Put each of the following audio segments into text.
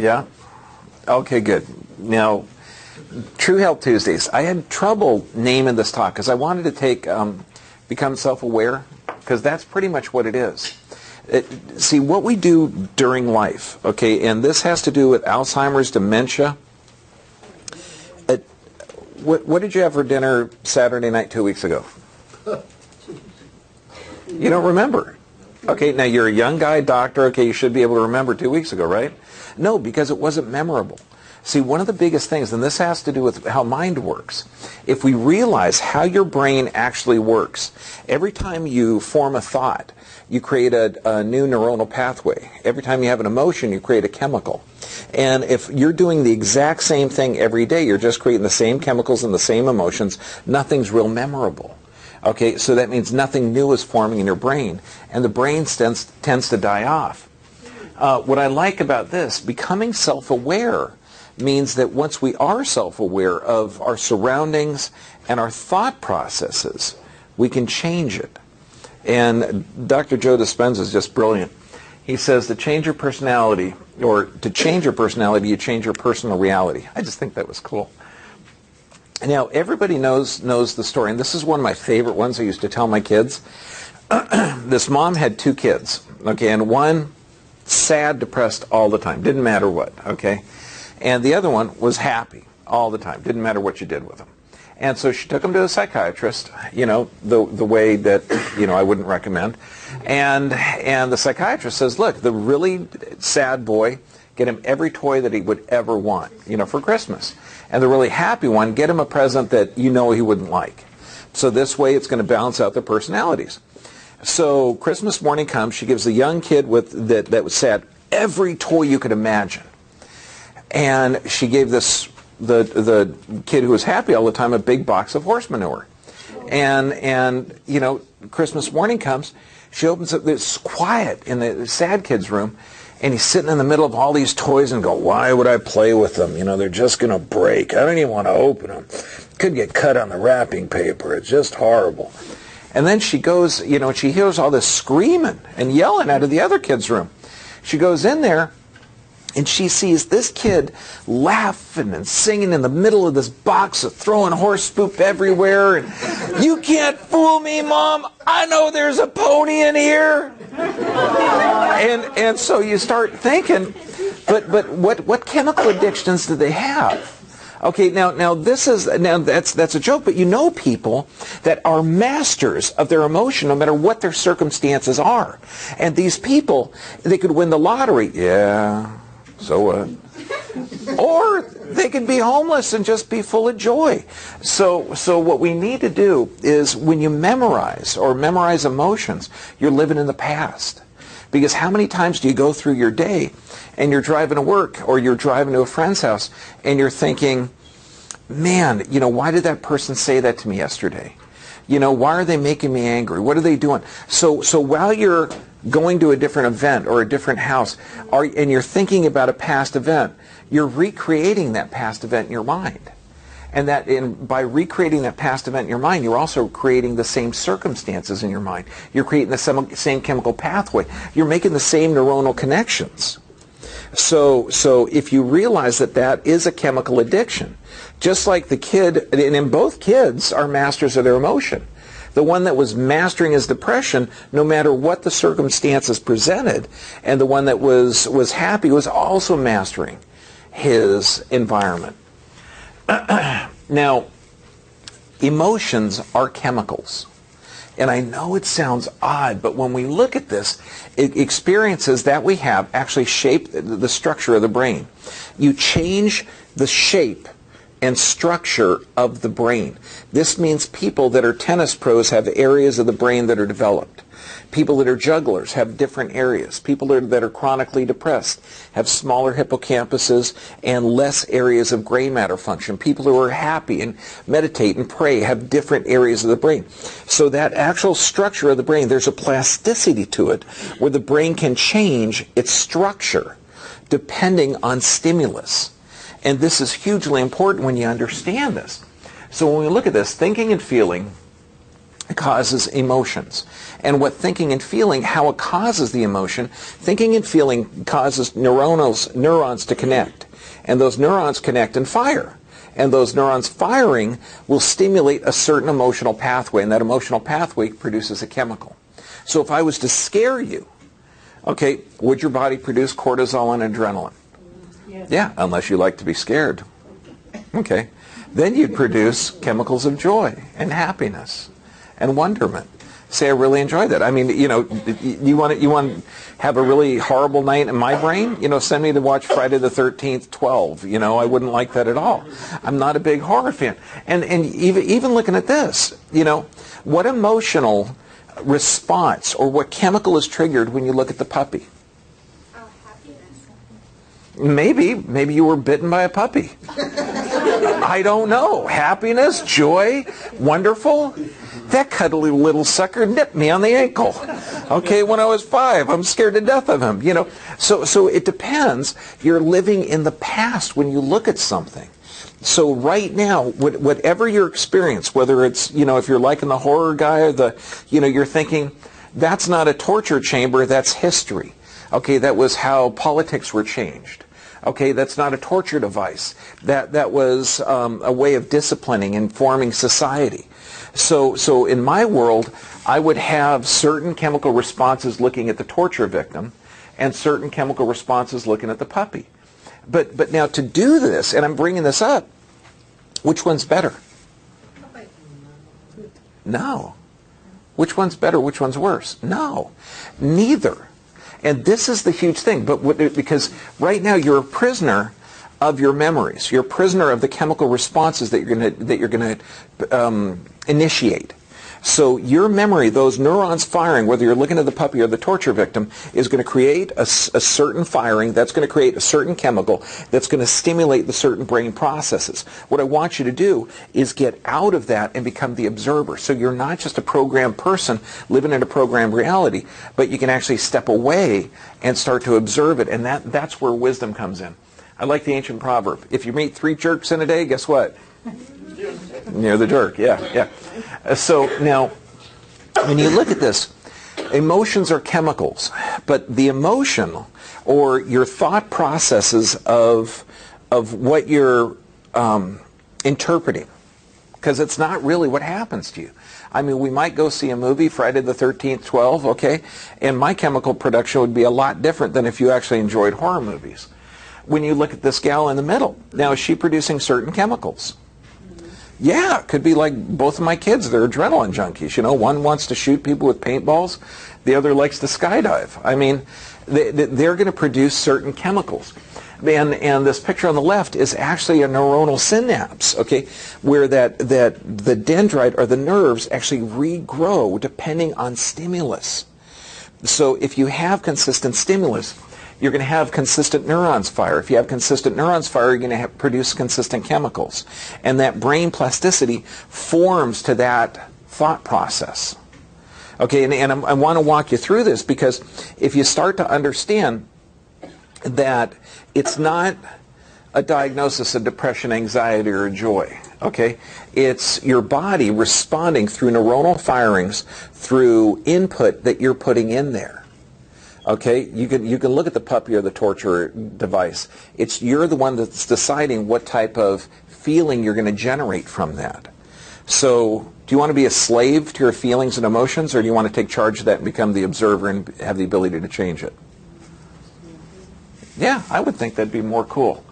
Yeah? Okay, good. Now, True Health Tuesdays. I had trouble naming this talk because I wanted to take Become Self-Aware, because that's pretty much what it is. See, what we do during life, okay, and this has to do with Alzheimer's, dementia. What did you have for dinner Saturday night 2 weeks ago? You don't remember. Okay, now you're a young guy, doctor, okay, you should be able to remember 2 weeks ago, right? No, because it wasn't memorable. See, one of the biggest things, and this has to do with how mind works, if we realize how your brain actually works, every time you form a thought, you create a new neuronal pathway. Every time you have an emotion, you create a chemical. And if you're doing the exact same thing every day, you're just creating the same chemicals and the same emotions, nothing's real memorable. Okay, so that means nothing new is forming in your brain, and the brain tends to die off. What I like about this, becoming self-aware, means that once we are self-aware of our surroundings and our thought processes, we can change it. And Dr. Joe Dispenza is just brilliant. He says to change your personality, or to change your personality, you change your personal reality. I just think that was cool. Now, everybody knows the story, and this is one of my favorite ones I used to tell my kids. This mom had 2 kids, okay, and one sad, depressed all the time, didn't matter what, okay, and the other one was happy all the time, didn't matter what you did with him. And so she took him to a psychiatrist, you know, the way that, you know, I wouldn't recommend. And the psychiatrist says, look, the really sad boy, get him every toy that he would ever want, you know, for Christmas. And the really happy one, get him a present that you know he wouldn't like. So this way it's going to balance out their personalities. So Christmas morning comes, she gives the young kid that was sad every toy you could imagine. And she gave the kid who was happy all the time a big box of horse manure. And you know, Christmas morning comes, she opens up, it's quiet in the sad kid's room, and he's sitting in the middle of all these toys and go, why would I play with them? You know, they're just going to break. I don't even want to open them. Could get cut on the wrapping paper. It's just horrible. And then she goes, you know, she hears all this screaming and yelling out of the other kid's room. She goes in there, and she sees this kid laughing and singing in the middle of this box, throwing horse poop everywhere. And, you can't fool me, Mom. I know there's a pony in here. And so you start thinking, but what chemical addictions do they have? Okay, now that's a joke, but you know people that are masters of their emotion no matter what their circumstances are. And these people, they could win the lottery. Yeah. So what? Or they can be homeless and just be full of joy. So what we need to do is when you memorize emotions, you're living in the past. Because how many times do you go through your day and you're driving to work or you're driving to a friend's house and you're thinking, man, you know, why did that person say that to me yesterday? You know, why are they making me angry? What are they doing? So while you're going to a different event or a different house, and you're thinking about a past event, you're recreating that past event in your mind. And by recreating that past event in your mind, you're also creating the same circumstances in your mind. You're creating the same chemical pathway. You're making the same neuronal connections. So if you realize that is a chemical addiction, just like the kid, and in both kids are masters of their emotion. The one that was mastering his depression, no matter what the circumstances presented, and the one that was happy was also mastering his environment. Now, emotions are chemicals. And I know it sounds odd, but when we look at this, experiences that we have actually shape the structure of the brain. You change the shape and structure of the brain. This means people that are tennis pros have areas of the brain that are developed. People that are jugglers have different areas. People that are chronically depressed have smaller hippocampuses and less areas of gray matter function. People who are happy and meditate and pray have different areas of the brain. So that actual structure of the brain, there's a plasticity to it where the brain can change its structure depending on stimulus. And this is hugely important when you understand this. So when we look at this, thinking and feeling causes emotions. And what thinking and feeling, how it causes the emotion, thinking and feeling causes neurons to connect. And those neurons connect and fire. And those neurons firing will stimulate a certain emotional pathway, and that emotional pathway produces a chemical. So if I was to scare you, okay, would your body produce cortisol and adrenaline? Yes. Yeah, unless you like to be scared. Okay. Then you'd produce chemicals of joy and happiness and wonderment. Say, I really enjoy that. I mean, you know, you want to have a really horrible night in my brain? You know, send me to watch Friday the 13th, 12. You know, I wouldn't like that at all. I'm not a big horror fan. And even looking at this, you know, what emotional response or what chemical is triggered when you look at the puppy? Happiness. Maybe you were bitten by a puppy. I don't know. Happiness, joy, wonderful. That cuddly little sucker nipped me on the ankle. Okay, when I was 5, I'm scared to death of him. You know, so it depends. You're living in the past when you look at something. So right now, whatever your experience, whether it's, you know, if you're liking the horror guy or the, you know, you're thinking, that's not a torture chamber, that's history. Okay, that was how politics were changed. Okay, that's not a torture device. That was a way of disciplining and forming society. So in my world, I would have certain chemical responses looking at the torture victim and certain chemical responses looking at the puppy. But now to do this, and I'm bringing this up, which one's better? No. Which one's better? Which one's worse? No. Neither. And this is the huge thing. Because right now you're a prisoner of your memories. You're a prisoner of the chemical responses that you're going to initiate. So your memory, those neurons firing, whether you're looking at the puppy or the torture victim, is going to create a certain firing. That's going to create a certain chemical that's going to stimulate the certain brain processes. What I want you to do is get out of that and become the observer. So you're not just a programmed person living in a programmed reality, but you can actually step away and start to observe it. And that's where wisdom comes in. I like the ancient proverb. If you meet 3 jerks in a day, guess what? You're the jerk. Yeah. So now, when you look at this, emotions are chemicals, but the emotion or your thought processes of what you're interpreting, because it's not really what happens to you. I mean, we might go see a movie, Friday the 13th, 12, okay, and my chemical production would be a lot different than if you actually enjoyed horror movies. When you look at this gal in the middle, now is she producing certain chemicals? Yeah, it could be like both of my kids. They're adrenaline junkies. You know, one wants to shoot people with paintballs. The other likes to skydive. I mean, they're going to produce certain chemicals. And this picture on the left is actually a neuronal synapse, okay, where the dendrite or the nerves actually regrow depending on stimulus. So if you have consistent stimulus, you're going to have consistent neurons fire. If you have consistent neurons fire, you're going to produce consistent chemicals. And that brain plasticity forms to that thought process. Okay, and I want to walk you through this because if you start to understand that it's not a diagnosis of depression, anxiety, or joy, okay? It's your body responding through neuronal firings, through input that you're putting in there. Okay, you can look at the puppy or the torture device. You're the one that's deciding what type of feeling you're going to generate from that. So, do you want to be a slave to your feelings and emotions, or do you want to take charge of that and become the observer and have the ability to change it? Yeah, I would think that'd be more cool.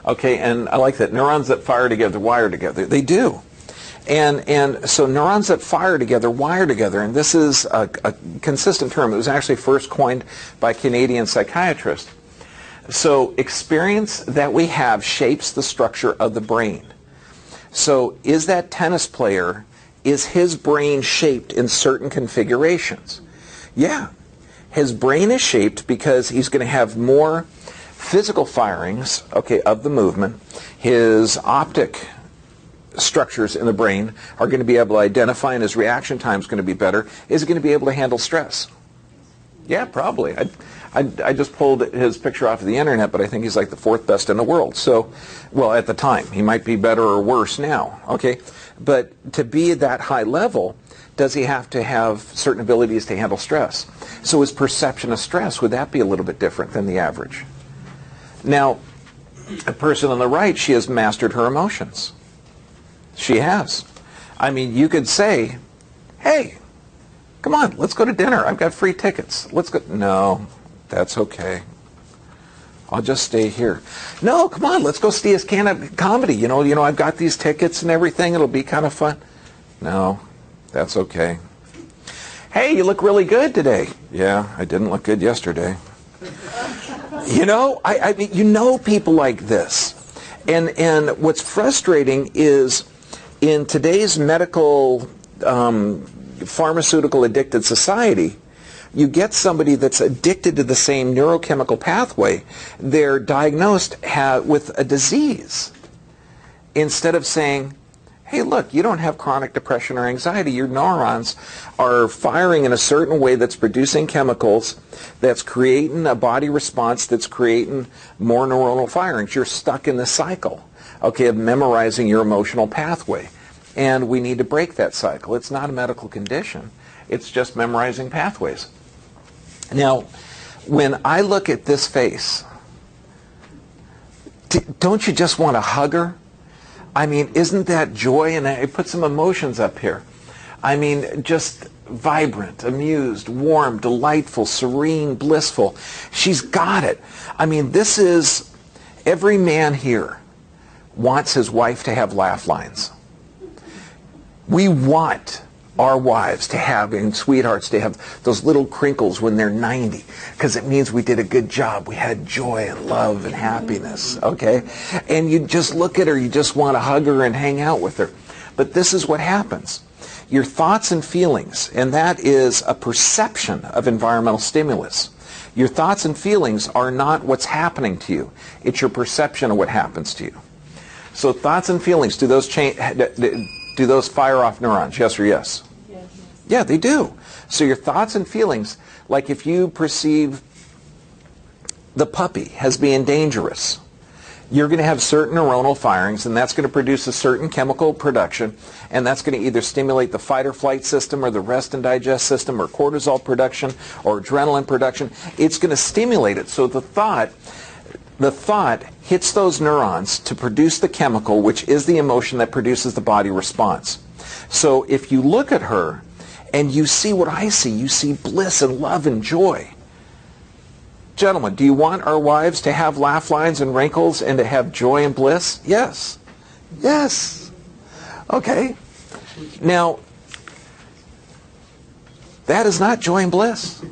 Okay, and I like that. Neurons that fire together wire together. They do. And so neurons that fire together wire together, and this is a consistent term. It was actually first coined by a Canadian psychiatrist. So experience that we have shapes the structure of the brain. So is that tennis player, is his brain shaped in certain configurations? Yeah. His brain is shaped because he's going to have more physical firings, okay, of the movement. His optic structures in the brain are going to be able to identify, and his reaction time is going to be better. Is he going to be able to handle stress? Yeah, probably. I just pulled his picture off of the internet, but I think he's like the 4th best in the world. So, well, at the time. He might be better or worse now, okay? But to be at that high level Does he have to have certain abilities to handle stress? So his perception of stress, would that be a little bit different than the average? Now, a person on the right, she has mastered her emotions. She has. I mean, you could say, hey, come on, let's go to dinner. I've got free tickets. Let's go. No, that's okay. I'll just stay here. No, come on, let's go see a stand-up comedy. You know, I've got these tickets and everything. It'll be kind of fun. No, that's okay. Hey, you look really good today. Yeah, I didn't look good yesterday. I mean, people like this. And what's frustrating is in today's medical, pharmaceutical addicted society, you get somebody that's addicted to the same neurochemical pathway. They're diagnosed with a disease. Instead of saying, hey, look, you don't have chronic depression or anxiety. Your neurons are firing in a certain way that's producing chemicals, that's creating a body response, that's creating more neuronal firings. You're stuck in the cycle, okay, of memorizing your emotional pathway. And we need to break that cycle. It's not a medical condition. It's just memorizing pathways. Now, when I look at this face, don't you just want to hug her? I mean, isn't that joy? And I put some emotions up here. I mean, just vibrant, amused, warm, delightful, serene, blissful. She's got it. I mean, this is, every man here wants his wife to have laugh lines. We want our wives to have, and sweethearts to have those little crinkles when they're 90, because it means we did a good job. We had joy and love and happiness, okay? And you just look at her, you just want to hug her and hang out with her. But this is what happens. Your thoughts and feelings, and that is a perception of environmental stimulus. Your thoughts and feelings are not what's happening to you. It's your perception of what happens to you. So thoughts and feelings, do those fire off neurons, yes or yes? Yes. Yeah, they do. So your thoughts and feelings, like if you perceive the puppy as being dangerous, you're going to have certain neuronal firings, and that's going to produce a certain chemical production, and that's going to either stimulate the fight or flight system or the rest and digest system or cortisol production or adrenaline production. It's going to stimulate it. So the thought hits those neurons to produce the chemical, which is the emotion that produces the body response. So if you look at her and you see what I see, you see bliss and love and joy. Gentlemen, do you want our wives to have laugh lines and wrinkles and to have joy and bliss? Yes. Yes. Okay. Now, that is not joy and bliss.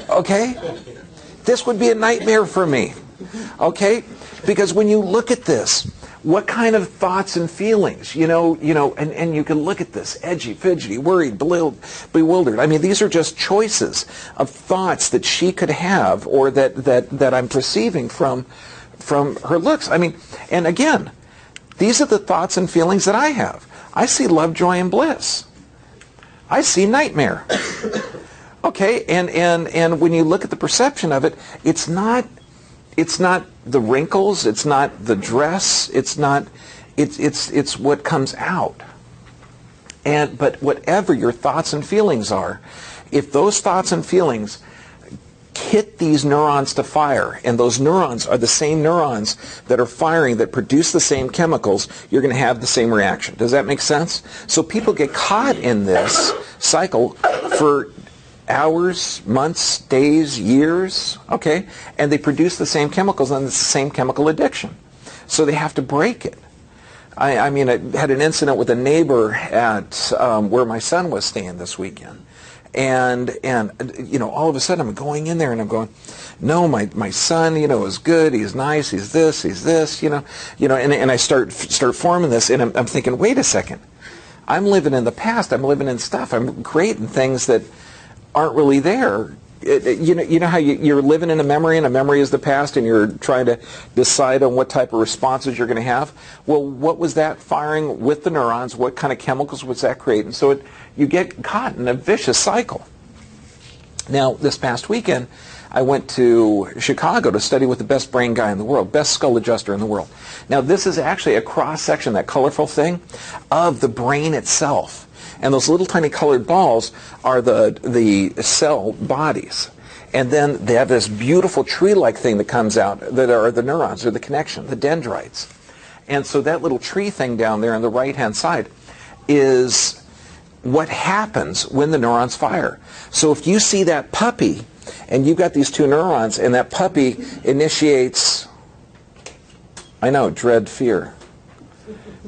Okay? This would be a nightmare for me, okay? Because when you look at this, what kind of thoughts and feelings, and you can look at this, edgy, fidgety, worried, bewildered. I mean, these are just choices of thoughts that she could have or that I'm perceiving from her looks. I mean, and again, these are the thoughts and feelings that I have. I see love, joy, and bliss. I see nightmare. Okay, and when you look at the perception of it, it's not the wrinkles, it's not the dress, it's what comes out. But whatever your thoughts and feelings are, if those thoughts and feelings hit these neurons to fire, and those neurons are the same neurons that are firing, that produce the same chemicals, you're going to have the same reaction. Does that make sense? So people get caught in this cycle for hours, months, days, years, okay? And they produce the same chemicals, and it's the same chemical addiction. So they have to break it. I mean, I had an incident with a neighbor at where my son was staying this weekend. And all of a sudden I'm going in there and I'm going, no, my son, is good, he's nice, he's this, and I start forming this, and I'm thinking, wait a second. I'm living in the past, I'm living in stuff, I'm creating things that aren't really there. You know how you're living in a memory, and a memory is the past, and you're trying to decide on what type of responses you're going to have? Well, what was that firing with the neurons? What kind of chemicals was that creating? So you get caught in a vicious cycle. Now, this past weekend, I went to Chicago to study with the best brain guy in the world, best skull adjuster in the world. Now, this is actually a cross-section, that colorful thing, of the brain itself. And those little tiny colored balls are the cell bodies. And then they have this beautiful tree-like thing that comes out that are the neurons, or the connection, the dendrites. And so that little tree thing down there on the right-hand side is what happens when the neurons fire. So if you see that puppy, and you've got these two neurons, and that puppy initiates, I know, dread, fear,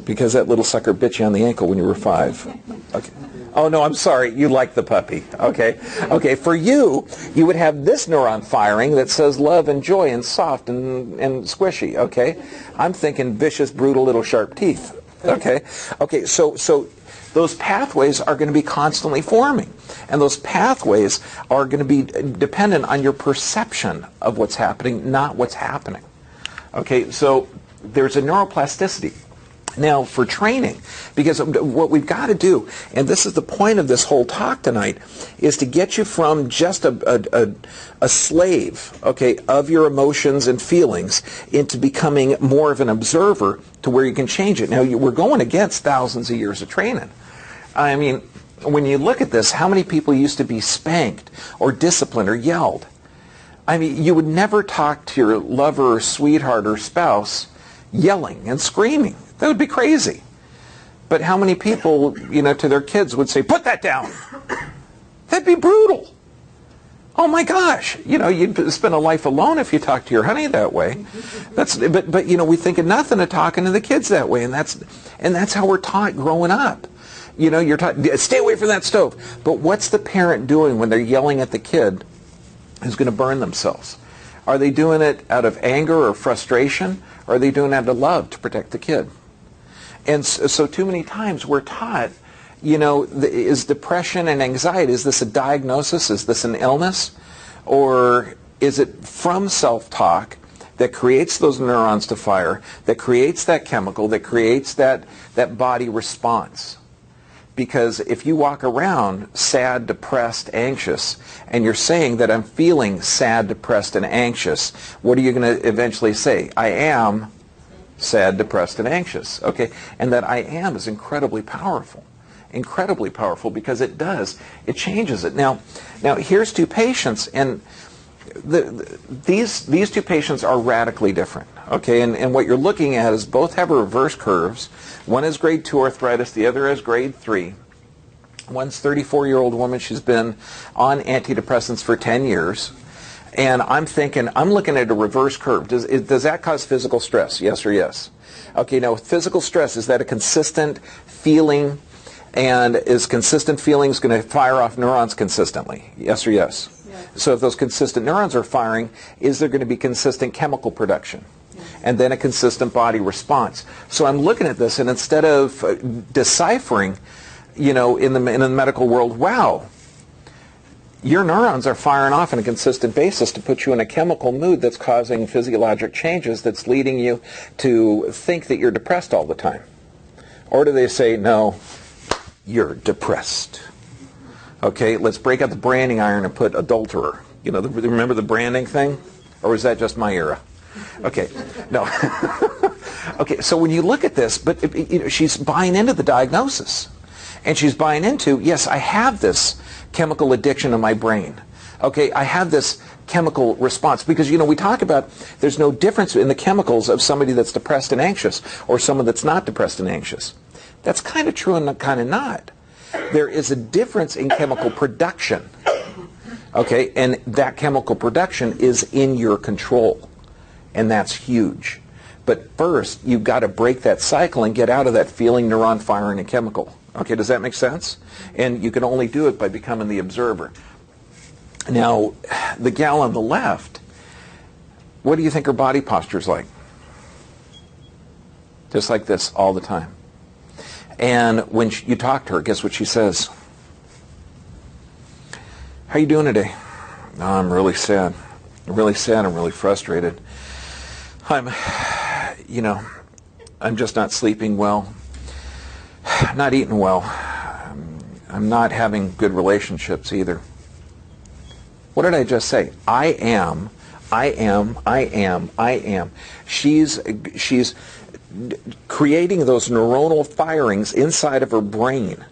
because that little sucker bit you on the ankle when you were 5. Okay. Oh, no, I'm sorry. You like the puppy. Okay. Okay, for you, you would have this neuron firing that says love and joy and soft and squishy. Okay. I'm thinking vicious, brutal, little sharp teeth. Okay. Okay, so those pathways are going to be constantly forming. And those pathways are going to be dependent on your perception of what's happening, not what's happening. Okay, so there's a neuroplasticity. Now, for training, because what we've got to do, and this is the point of this whole talk tonight, is to get you from just a slave, okay, of your emotions and feelings into becoming more of an observer to where you can change it. Now, we're going against thousands of years of training. I mean, when you look at this, how many people used to be spanked or disciplined or yelled? I mean, you would never talk to your lover or sweetheart or spouse yelling and screaming. That would be crazy. But how many people, to their kids would say, "Put that down"? That'd be brutal. Oh my gosh, you'd spend a life alone if you talked to your honey that way. But we think of nothing of talking to the kids that way, and that's how we're taught growing up. You're taught, stay away from that stove. But what's the parent doing when they're yelling at the kid who's going to burn themselves? Are they doing it out of anger or frustration, or are they doing it out of love to protect the kid? And so too many times we're taught, is depression and anxiety, is this a diagnosis? Is this an illness? Or is it from self-talk that creates those neurons to fire, that creates that chemical, that creates that body response? Because if you walk around sad, depressed, anxious, and you're saying that I'm feeling sad, depressed, and anxious, what are you going to eventually say? I am sad, depressed, and anxious. Okay, and that I am is incredibly powerful because it changes it. Now here's two patients, and these two patients are radically different. Okay, and what you're looking at is both have reverse curves. One is grade 2 arthritis, the other is grade 3. One's a 34-year-old woman. She's been on antidepressants for 10 years. And I'm looking at a reverse curve. Does that cause physical stress? Yes or yes? Okay, now with physical stress, is that a consistent feeling? And is consistent feelings going to fire off neurons consistently? Yes or yes? Yes. So if those consistent neurons are firing, is there going to be consistent chemical production? Yes. And then a consistent body response. So I'm looking at this, and instead of deciphering, in the medical world, wow, your neurons are firing off on a consistent basis to put you in a chemical mood that's causing physiologic changes that's leading you to think that you're depressed all the time. Or do they say, no, you're depressed. Okay, let's break out the branding iron and put adulterer. Remember the branding thing? Or was that just my era? Okay, no. Okay, so when you look at this, but she's buying into the diagnosis. And she's buying into, yes, I have this chemical addiction in my brain. Okay, I have this chemical response. Because, we talk about there's no difference in the chemicals of somebody that's depressed and anxious or someone that's not depressed and anxious. That's kind of true and kind of not. There is a difference in chemical production. Okay, and that chemical production is in your control. And that's huge. But first, you've got to break that cycle and get out of that feeling, neuron firing, and chemical. Okay, does that make sense? And you can only do it by becoming the observer. Now, the gal on the left, what do you think her body posture's like? Just like this all the time. And when you talk to her, guess what she says? How you doing today? Oh, I'm really sad. I'm really sad. I'm really frustrated. I'm just not sleeping well. Not eating well. I'm not having good relationships either. What did I just say? I am. She's creating those neuronal firings inside of her brain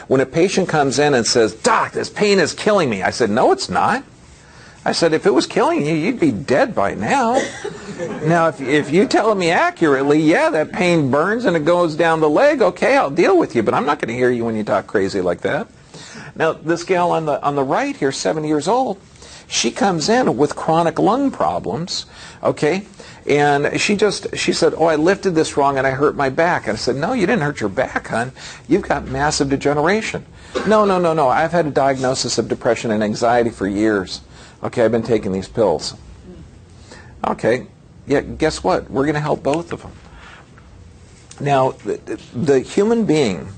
When a patient comes in and says, "Doc, this pain is killing me," I said, "No, it's not." I said, "If it was killing you, you'd be dead by now." Now, if you tell me accurately, yeah, that pain burns and it goes down the leg, okay, I'll deal with you, but I'm not going to hear you when you talk crazy like that. Now, this gal on the right here, 70 years old, she comes in with chronic lung problems, okay, and she said, "Oh, I lifted this wrong and I hurt my back." And I said, "No, you didn't hurt your back, hon. You've got massive degeneration." No, I've had a diagnosis of depression and anxiety for years. Okay, I've been taking these pills. Okay, yeah, guess what? We're going to help both of them. Now, the human being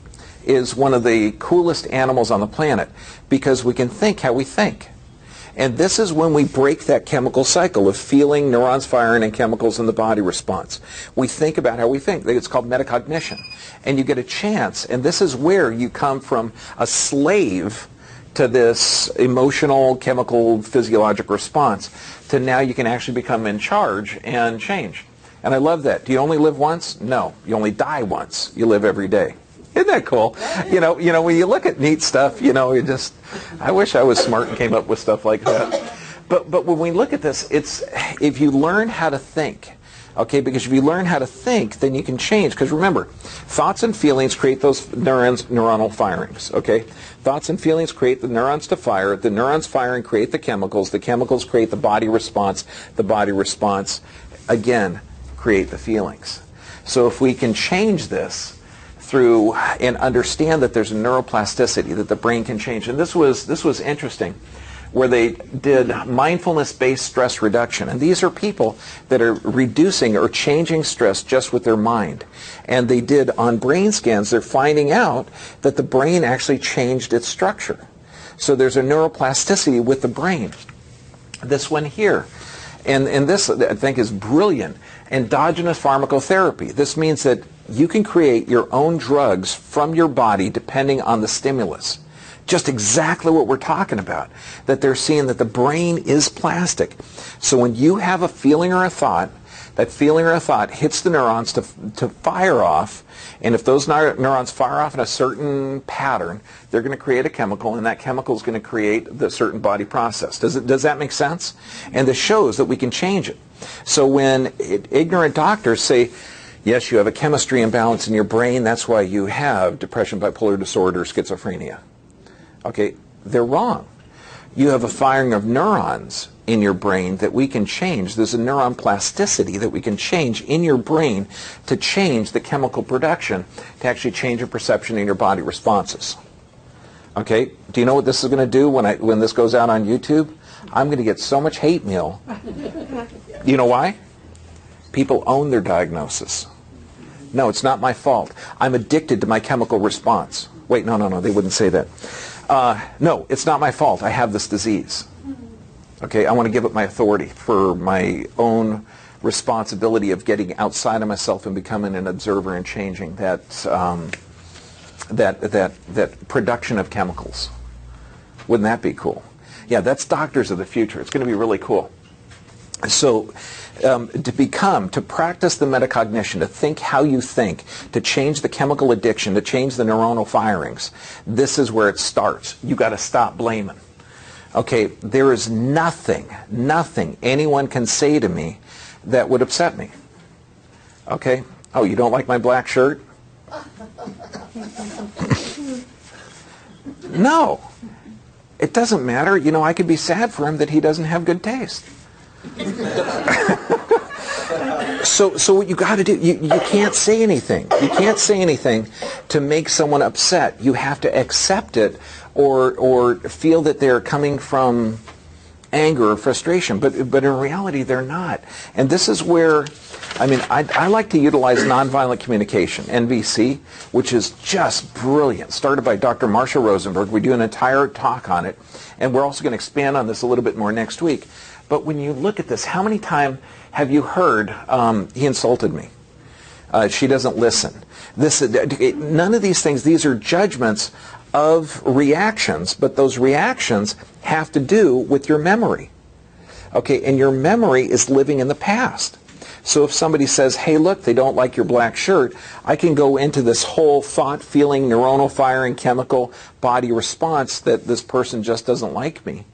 is one of the coolest animals on the planet because we can think how we think. And this is when we break that chemical cycle of feeling, neurons firing, and chemicals in the body response. We think about how we think. It's called metacognition. And you get a chance, and this is where you come from a slave to this emotional, chemical, physiologic response to now you can actually become in charge and change. And I love that. Do you only live once? No. You only die once. You live every day. Isn't that cool? You know, when you look at neat stuff, you know, I wish I was smart and came up with stuff like that. But when we look at this, it's if you learn how to think, okay, because if you learn how to think, then you can change. Because remember, thoughts and feelings create those neuronal firings, okay? Thoughts and feelings create the neurons to fire. The neurons firing create the chemicals create the body response. The body response, again, create the feelings. So if we can change this through and understand that there's a neuroplasticity, that the brain can change. And this was interesting, where they did mindfulness-based stress reduction. And these are people that are reducing or changing stress just with their mind. And they did on brain scans, they're finding out that the brain actually changed its structure. So there's a neuroplasticity with the brain. This one here, and this I think is brilliant, endogenous pharmacotherapy. This means that you can create your own drugs from your body depending on the stimulus. Just exactly what we're talking about, that they're seeing that the brain is plastic. So when you have a feeling or a thought, that feeling or a thought hits the neurons to fire off, and if those neurons fire off in a certain pattern, they're going to create a chemical, and that chemical is going to create the certain body process. Does that make sense? And this shows that we can change it. So when ignorant doctors say, yes, you have a chemistry imbalance in your brain, that's why you have depression, bipolar disorder, schizophrenia. Okay, they're wrong. You have a firing of neurons in your brain that we can change. There's a neuron plasticity that we can change in your brain to change the chemical production, to actually change your perception in your body responses. Okay, do you know what this is going to do when this goes out on YouTube? I'm going to get so much hate mail. You know why? People own their diagnosis. No, it's not my fault. I'm addicted to my chemical response. Wait, no, they wouldn't say that. No, it's not my fault. I have this disease. Okay, I want to give up my authority for my own responsibility of getting outside of myself and becoming an observer and changing that production of chemicals. Wouldn't that be cool? Yeah, that's doctors of the future. It's going to be really cool. So to practice the metacognition, to think how you think, to change the chemical addiction, to change the neuronal firings, this is where it starts. You got to stop blaming. Okay, there is nothing anyone can say to me that would upset me. Okay? Oh, you don't like my black shirt? No. It doesn't matter. You know, I could be sad for him that he doesn't have good taste. So what you got to do, you can't say anything. You can't say anything to make someone upset. You have to accept it or feel that they're coming from anger or frustration. But in reality, they're not. And this is where, I mean, I like to utilize nonviolent communication, NVC, which is just brilliant. Started by Dr. Marsha Rosenberg. We do an entire talk on it. And we're also going to expand on this a little bit more next week. But when you look at this, how many times have you heard, he insulted me? She doesn't listen. None of these things, these are judgments of reactions, but those reactions have to do with your memory. Okay, and your memory is living in the past. So if somebody says, hey, look, they don't like your black shirt, I can go into this whole thought, feeling, neuronal firing, chemical body response that this person just doesn't like me.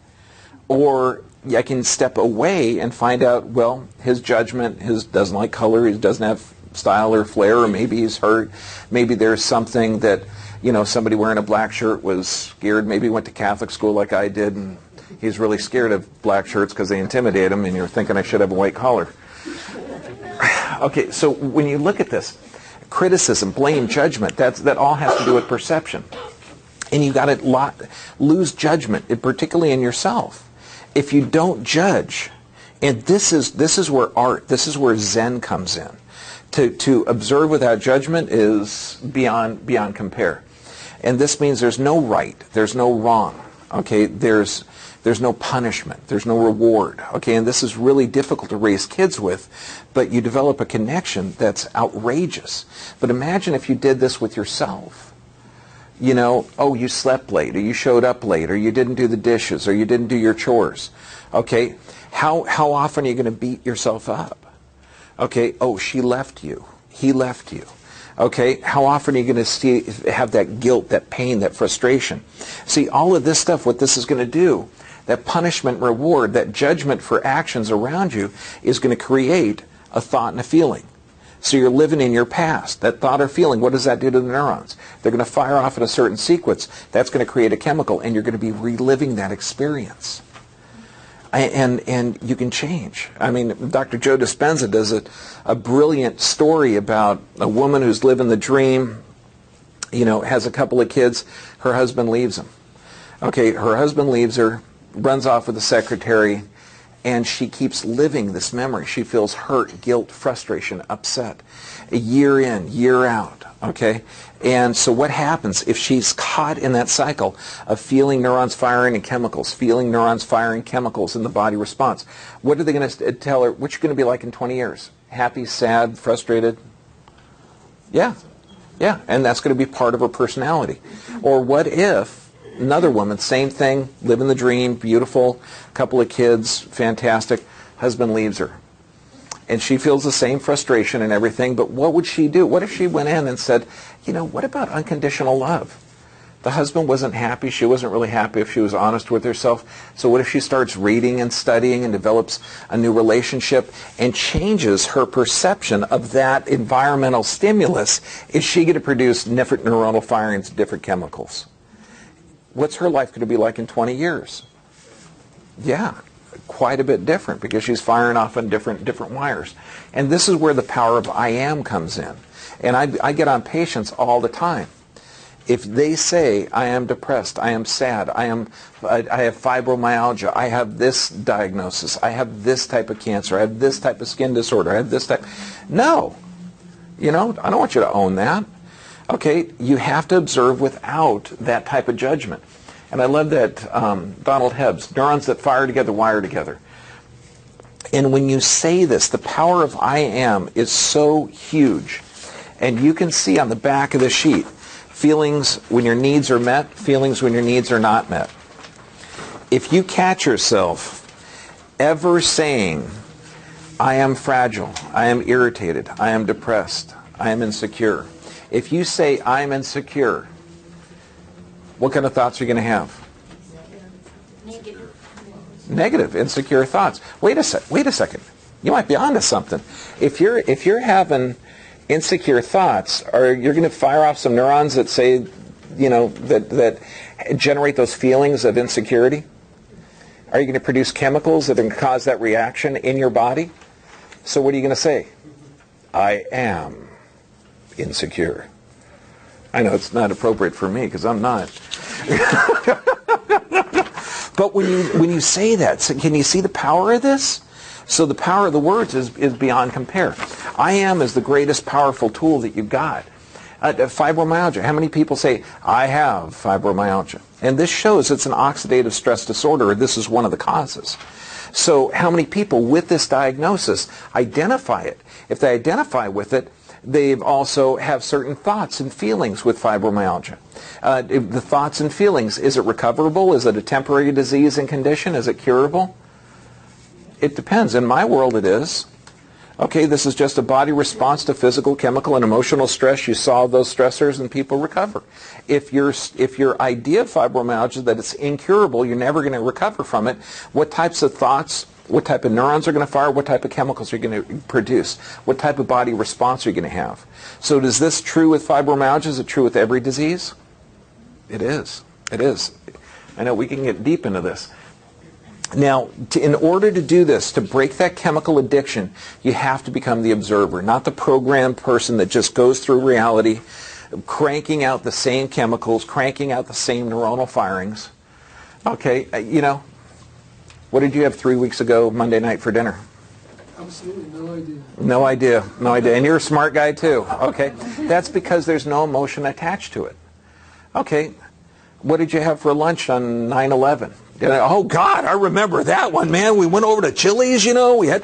Or I can step away and find out, well, his judgment, his doesn't like color, he doesn't have style or flair, or maybe he's hurt. Maybe there's something that, somebody wearing a black shirt was scared, maybe went to Catholic school like I did, and he's really scared of black shirts because they intimidate him, and you're thinking I should have a white collar. Okay, so when you look at this, criticism, blame, judgment, that all has to do with perception. And you got to lose judgment, particularly in yourself. If you don't judge, and this is where art, this is where Zen comes in. To observe without judgment is beyond compare. And this means there's no right, there's no wrong. Okay, there's no punishment, there's no reward. Okay, and this is really difficult to raise kids with, but you develop a connection that's outrageous. But imagine if you did this with yourself. Oh, you slept late, or you showed up late, or you didn't do the dishes, or you didn't do your chores. Okay, how often are you going to beat yourself up? Okay, oh, she left you, he left you. Okay, how often are you going to have that guilt, that pain, that frustration? See, all of this stuff, what this is going to do, that punishment, reward, that judgment for actions around you is going to create a thought and a feeling. So you're living in your past. That thought or feeling, what does that do to the neurons? They're going to fire off in a certain sequence. That's going to create a chemical, and you're going to be reliving that experience. And you can change. I mean, Dr. Joe Dispenza does a brilliant story about a woman who's living the dream, has a couple of kids. Her husband leaves him. Okay, her husband leaves her, runs off with the secretary, and she keeps living this memory. She feels hurt, guilt, frustration, upset, year in, year out. Okay? And so what happens if she's caught in that cycle of feeling neurons firing and chemicals, feeling neurons firing chemicals in the body response? What are they going to tell her? What's she going to be like in 20 years? Happy, sad, frustrated? Yeah. Yeah. And that's going to be part of her personality. Or what if another woman, same thing, living the dream, beautiful, couple of kids, fantastic, husband leaves her. And she feels the same frustration and everything, but what would she do? What if she went in and said, what about unconditional love? The husband wasn't happy. She wasn't really happy if she was honest with herself. So what if she starts reading and studying and develops a new relationship and changes her perception of that environmental stimulus? Is she going to produce different neuronal firings, different chemicals? What's her life going to be like in 20 years? Yeah, quite a bit different, because she's firing off on different wires. And this is where the power of I am comes in. And I get on patients all the time. If they say, I am depressed, I am sad, I have fibromyalgia, I have this diagnosis, I have this type of cancer, I have this type of skin disorder, I have this type... No. I don't want you to own that. Okay, you have to observe without that type of judgment. And I love that Donald Hebb's, neurons that fire together, wire together. And when you say this, the power of I am is so huge. And you can see on the back of the sheet, feelings when your needs are met, feelings when your needs are not met. If you catch yourself ever saying, I am fragile, I am irritated, I am depressed, I am insecure. If you say, I'm insecure, what kind of thoughts are you going to have? Negative, insecure thoughts. Wait a second. You might be onto something. If you're having insecure thoughts, or you're going to fire off some neurons that say, that generate those feelings of insecurity? Are you going to produce chemicals that are going to cause that reaction in your body? So what are you going to say? I am insecure. I know it's not appropriate for me because I'm not. But when you say that, so can you see the power of this? So the power of the words is beyond compare. I am is the greatest powerful tool that you've got. Fibromyalgia. How many people say, I have fibromyalgia? And this shows it's an oxidative stress disorder, or this is one of the causes. So how many people with this diagnosis identify it? If they identify with it, they also have certain thoughts and feelings with fibromyalgia. The thoughts and feelings, is it recoverable? Is it a temporary disease and condition? Is it curable? It depends. In my world it is. Okay, this is just a body response to physical, chemical, and emotional stress. You solve those stressors and people recover. If your idea of fibromyalgia that it's incurable, you're never going to recover from it, what types of thoughts, what type of neurons are going to fire, what type of chemicals are you going to produce, what type of body response are you going to have? So is this true with fibromyalgia? Is it true with every disease? It is. It is. I know we can get deep into this. Now, in order to do this, to break that chemical addiction, you have to become the observer, not the programmed person that just goes through reality, cranking out the same chemicals, cranking out the same neuronal firings. Okay, what did you have 3 weeks ago Monday night for dinner? Absolutely no idea. No idea, no idea. And you're a smart guy too, okay? That's because there's no emotion attached to it. Okay, what did you have for lunch on 9/11? Oh, God, I remember that one, man. We went over to Chili's, we had,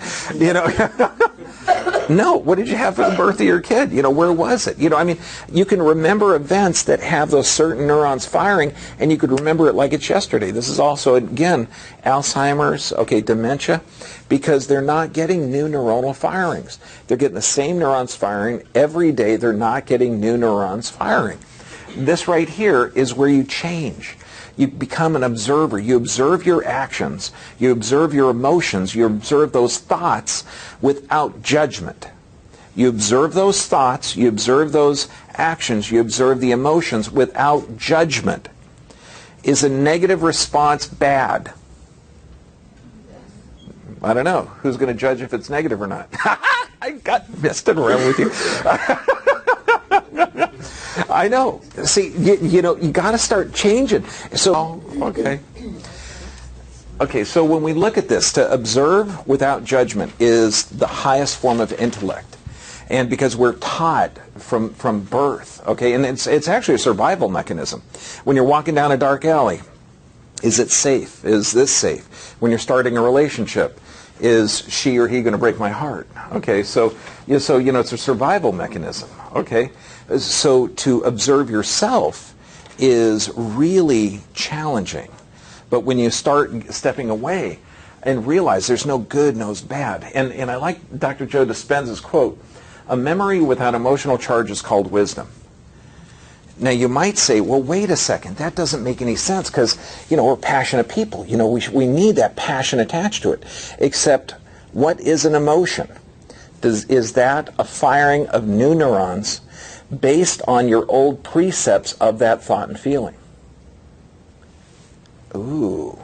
No, what did you have for the birth of your kid? Where was it? You can remember events that have those certain neurons firing, and you could remember it like it's yesterday. This is also, again, Alzheimer's, dementia, because they're not getting new neuronal firings. They're getting the same neurons firing every day. They're not getting new neurons firing. This right here is where you change. You become an observer. You observe your actions. You observe your emotions. You observe those thoughts without judgment. You observe those thoughts. You observe those actions. You observe the emotions without judgment. Is a negative response bad? I don't know. Who's going to judge if it's negative or not? I got messing around with you. I know. See, you got to start changing. So, okay. So when we look at this, to observe without judgment is the highest form of intellect, and because we're taught from birth. Okay, and it's actually a survival mechanism. When you're walking down a dark alley, is it safe? Is this safe? When you're starting a relationship, is she or he going to break my heart? Okay, so it's a survival mechanism. Okay. So to observe yourself is really challenging. But when you start stepping away and realize there's no good, no bad. And I like Dr. Joe Dispenza's quote, a memory without emotional charge is called wisdom. Now you might say, well, wait a second, that doesn't make any sense because, we're passionate people. We need that passion attached to it. Except, what is an emotion? Is that a firing of new neurons based on your old precepts of that thought and feeling? Ooh.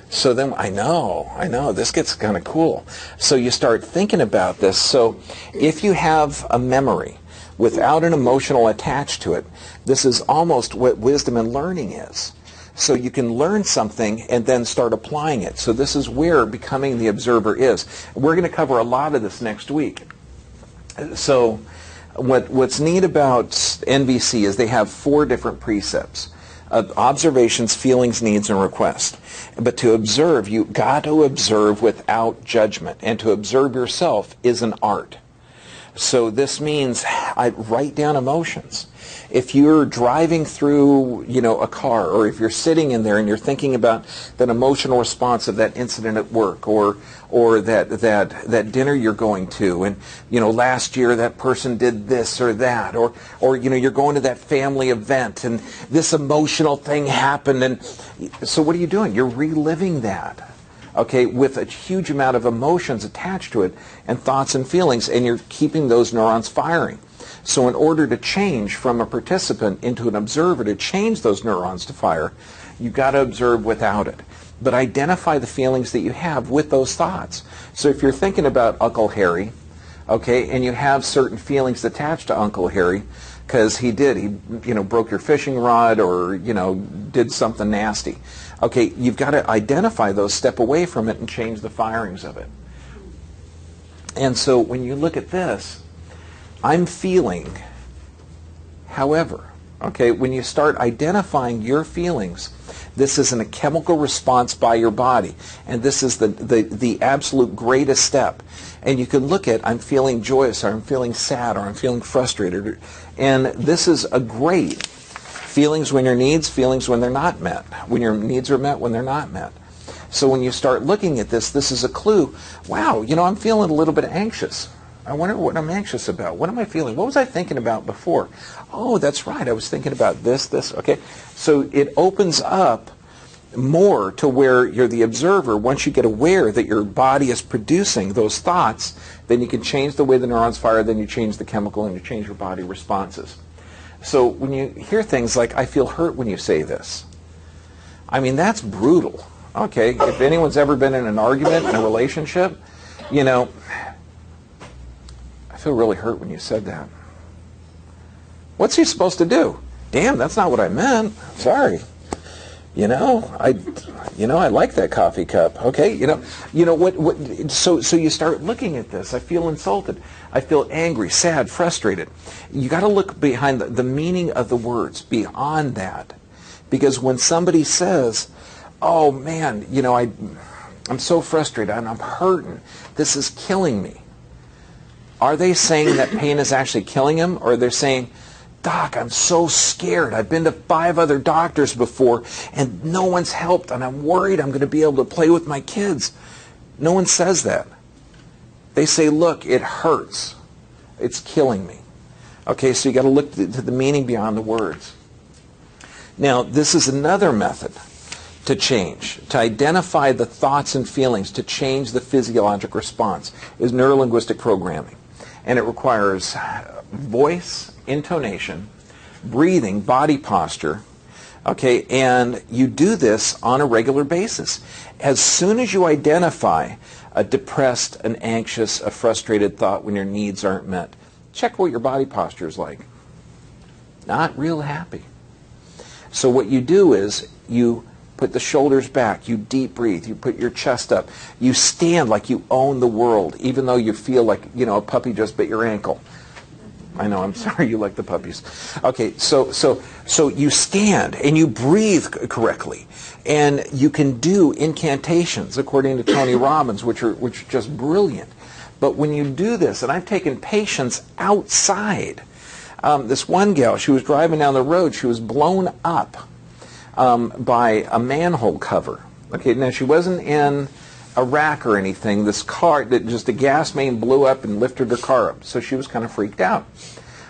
So then, I know, this gets kind of cool. So you start thinking about this. So if you have a memory without an emotional attached to it, this is almost what wisdom and learning is. So you can learn something and then start applying it. So this is where becoming the observer is. We're going to cover a lot of this next week. So what's neat about NVC is they have 4 different precepts: observations, feelings, needs, and requests. But to observe, you got to observe without judgment, and to observe yourself is an art. So this means I write down emotions. If you're driving through, a car, or if you're sitting in there and you're thinking about that emotional response of that incident at work, or that dinner you're going to, and last year that person did this or that, or you're going to that family event and this emotional thing happened, and so what are you doing? You're reliving that. Okay, with a huge amount of emotions attached to it and thoughts and feelings, and you're keeping those neurons firing. So in order to change from a participant into an observer, to change those neurons to fire, you've got to observe without it. But identify the feelings that you have with those thoughts. So if you're thinking about Uncle Harry, okay, and you have certain feelings attached to Uncle Harry, because he broke your fishing rod, or, did something nasty. Okay, you've got to identify those, step away from it, and change the firings of it. And so when you look at this, I'm feeling, however, okay, when you start identifying your feelings, this isn't a chemical response by your body. And this is the absolute greatest step. And you can look at, I'm feeling joyous, or I'm feeling sad, or I'm feeling frustrated. And this is a great feelings when your needs, feelings when they're not met. When your needs are met, when they're not met. So when you start looking at this, this is a clue. Wow, I'm feeling a little bit anxious. I wonder what I'm anxious about. What am I feeling? What was I thinking about before? Oh, that's right. I was thinking about this. Okay. So it opens up more to where you're the observer. Once you get aware that your body is producing those thoughts, then you can change the way the neurons fire, then you change the chemical, and you change your body responses. So when you hear things like, I feel hurt when you say this, I mean, that's brutal. Okay, if anyone's ever been in an argument, in a relationship, you know, I feel really hurt when you said that. What's he supposed to do? Damn, that's not what I meant. Sorry. I like that coffee cup. Okay, what? So you start looking at this. I feel insulted. I feel angry, sad, frustrated. You got to look behind the meaning of the words, beyond that, because when somebody says, "Oh man, I'm so frustrated and I'm hurting. This is killing me." Are they saying that pain is actually killing him, or they're saying, "Doc, I'm so scared. I've been to 5 other doctors before, and no one's helped, and I'm worried I'm going to be able to play with my kids"? No one says that. They say, "Look, it hurts. It's killing me." Okay, so you got to look to the meaning beyond the words. Now, this is another method to change, to identify the thoughts and feelings, to change the physiologic response, is neurolinguistic programming. And it requires voice, intonation, breathing, body posture, okay, and you do this on a regular basis. As soon as you identify a depressed, an anxious, a frustrated thought when your needs aren't met, check what your body posture is like. Not real happy. So what you do is you put the shoulders back, you deep breathe, you put your chest up, you stand like you own the world, even though you feel like, a puppy just bit your ankle. I know, I'm sorry you like the puppies. Okay, so you stand and you breathe correctly. And you can do incantations, according to Tony Robbins, which are just brilliant. But when you do this, and I've taken patients outside, this one gal, she was driving down the road, she was blown up by a manhole cover. Okay, now she wasn't in a wreck or anything. This car, just a gas main blew up and lifted her car up. So she was kind of freaked out.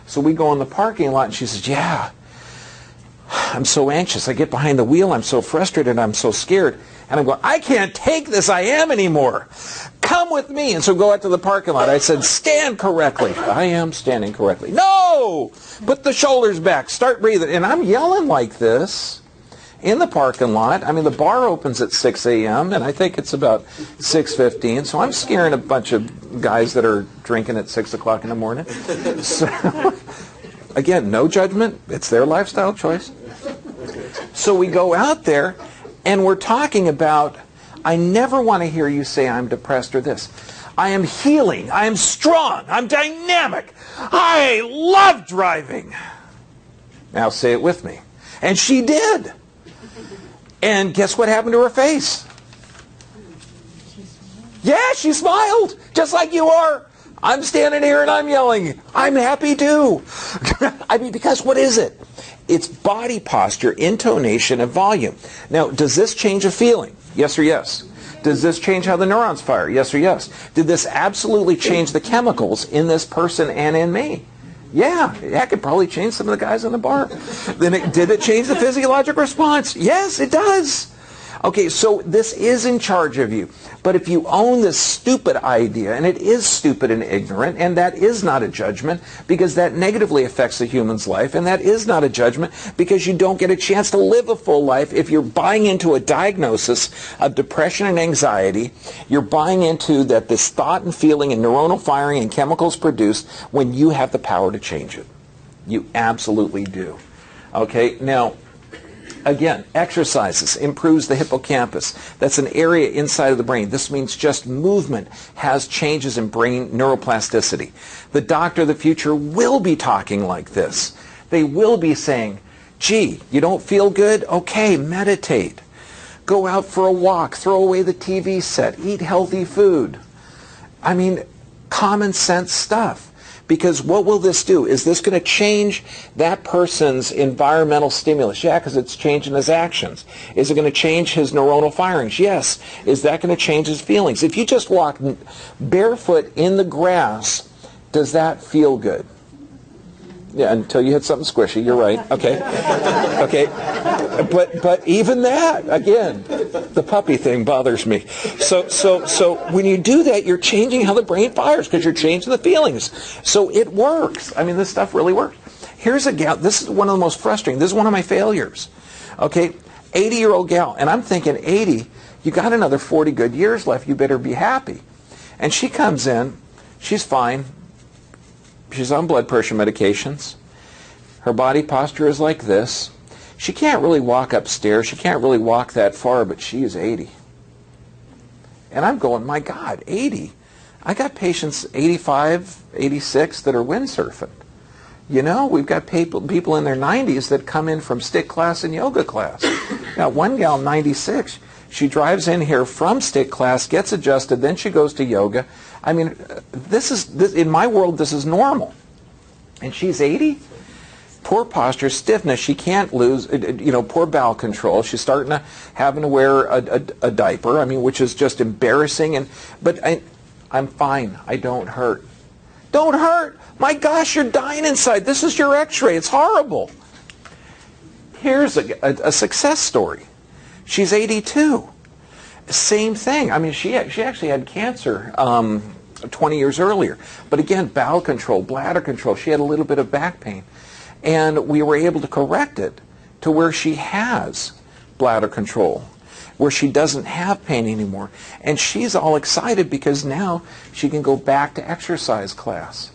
So we go in the parking lot and she says, "Yeah, I'm so anxious. I get behind the wheel. I'm so frustrated. I'm so scared." And I'm going, "I can't take this I am anymore. Come with me." And so go out to the parking lot. I said, "Stand correctly." "I am standing correctly." "No! Put the shoulders back. Start breathing." And I'm yelling like this in the parking lot. I mean, the bar opens at 6 a.m., and I think it's about 6:15, so I'm scaring a bunch of guys that are drinking at 6 o'clock in the morning. So, again, no judgment. It's their lifestyle choice. So we go out there, and we're talking about, I never want to hear you say I'm depressed or this. I am healing. I am strong. I'm dynamic. I love driving. Now say it with me. And she did. And guess what happened to her face? Yeah, she smiled, just like you are. I'm standing here and I'm yelling. I'm happy too. I mean, because what is it? It's body posture, intonation, and volume. Now, does this change a feeling? Yes or yes? Does this change how the neurons fire? Yes or yes? Did this absolutely change the chemicals in this person and in me? Yeah, that could probably change some of the guys in the bar. Did it change the physiologic response? Yes, it does. Okay, so this is in charge of you. But if you own this stupid idea, and it is stupid and ignorant, and that is not a judgment, because that negatively affects the human's life, and that is not a judgment, because you don't get a chance to live a full life if you're buying into a diagnosis of depression and anxiety, you're buying into that this thought and feeling and neuronal firing and chemicals produced when you have the power to change it. You absolutely do. Okay, now, again, exercises improves the hippocampus. That's an area inside of the brain. This means just movement has changes in brain neuroplasticity. The doctor of the future will be talking like this. They will be saying, "Gee, you don't feel good? Okay, meditate. Go out for a walk. Throw away the TV set. Eat healthy food." I mean, common sense stuff. Because what will this do? Is this going to change that person's environmental stimulus? Yeah, because it's changing his actions. Is it going to change his neuronal firings? Yes. Is that going to change his feelings? If you just walk barefoot in the grass Does that feel good? Yeah, until you hit something squishy. You're right. Okay. Okay. But even that, again, the puppy thing bothers me. So when you do that, you're changing how the brain fires because you're changing the feelings. So it works. I mean, this stuff really works. Here's a gal. This is one of the most frustrating. This is one of my failures. Okay, 80-year-old gal, and I'm thinking 80. You got another 40 good years left. You better be happy. And she comes in. She's fine. She's on blood pressure medications. Her body posture is like this. She can't really walk upstairs. She can't really walk that far, but she is 80. And I'm going, my God, 80? I got patients 85, 86 that are windsurfing. You know, we've got people in their 90s that come in from stick class and yoga class. Now, one gal, 96, she drives in here from stick class, gets adjusted, then she goes to yoga. I mean, this in my world, this is normal. And she's 80? Poor posture, stiffness, she can't lose, poor bowel control. She's starting to having to wear a diaper, I mean, which is just embarrassing. But I'm fine. I don't hurt. Don't hurt! My gosh, you're dying inside. This is your x-ray. It's horrible. Here's a success story. She's 82. Same thing. I mean, she actually had cancer 20 years earlier. But again, bowel control, bladder control. She had a little bit of back pain. And we were able to correct it to where she has bladder control, where she doesn't have pain anymore. And she's all excited because now she can go back to exercise class.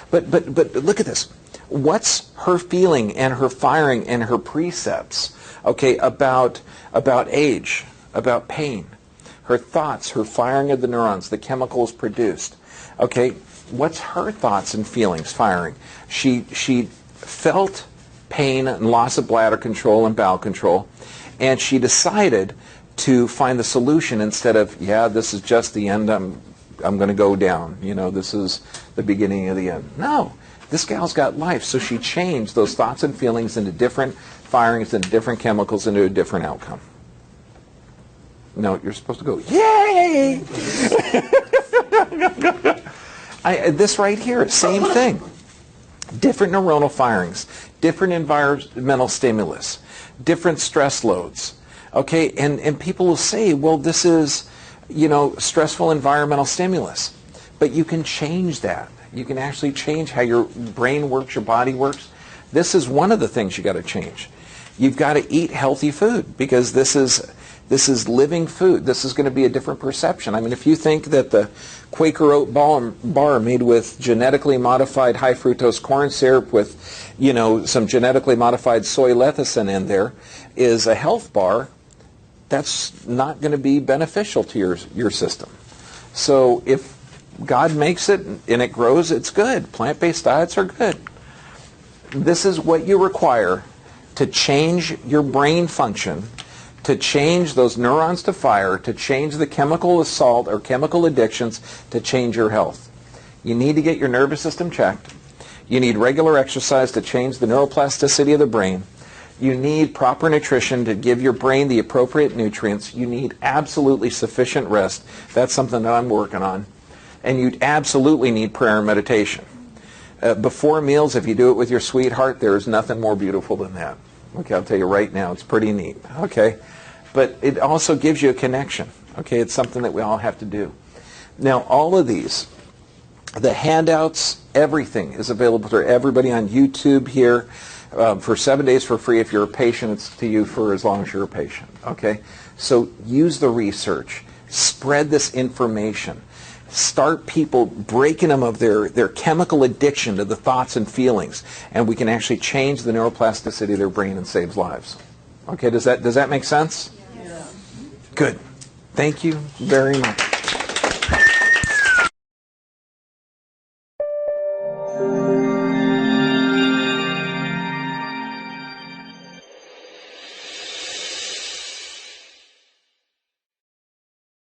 But look at this. What's her feeling and her firing and her precepts, okay, about age, about pain? Her thoughts, her firing of the neurons, the chemicals produced. Okay, what's her thoughts and feelings firing? She felt pain and loss of bladder control and bowel control, and she decided to find the solution instead of, yeah, this is just the end, I'm going to go down. You know, this is the beginning of the end. No, this gal's got life, so she changed those thoughts and feelings into different firings, into different chemicals, into a different outcome. No, you're supposed to go, yay! This right here, same thing. Different neuronal firings, different environmental stimulus, different stress loads. Okay, and people will say, well, this is, stressful environmental stimulus. But you can change that. You can actually change how your brain works, your body works. This is one of the things you got to change. You've got to eat healthy food because this is living food. This is going to be a different perception. I mean, if you think that the Quaker Oat bar made with genetically modified high fructose corn syrup with, some genetically modified soy lecithin in there is a health bar, that's not going to be beneficial to your system. So if God makes it and it grows, it's good. Plant-based diets are good. This is what you require to change your brain function, to change those neurons to fire, to change the chemical assault or chemical addictions, to change your health. You need to get your nervous system checked. You need regular exercise to change the neuroplasticity of the brain. You need proper nutrition to give your brain the appropriate nutrients. You need absolutely sufficient rest. That's something that I'm working on. And you absolutely need prayer and meditation. Before meals, if you do it with your sweetheart, there is nothing more beautiful than that. Okay, I'll tell you right now, it's pretty neat. Okay, but it also gives you a connection. Okay, it's something that we all have to do. Now, all of these, the handouts, everything is available to everybody on YouTube here for 7 days for free. If you're a patient, it's to you for as long as you're a patient. Okay, so use the research, spread this information. Start people breaking them of their chemical addiction to the thoughts and feelings, and we can actually change the neuroplasticity of their brain and save lives. Okay, does that make sense? Yes. Good. Thank you very much.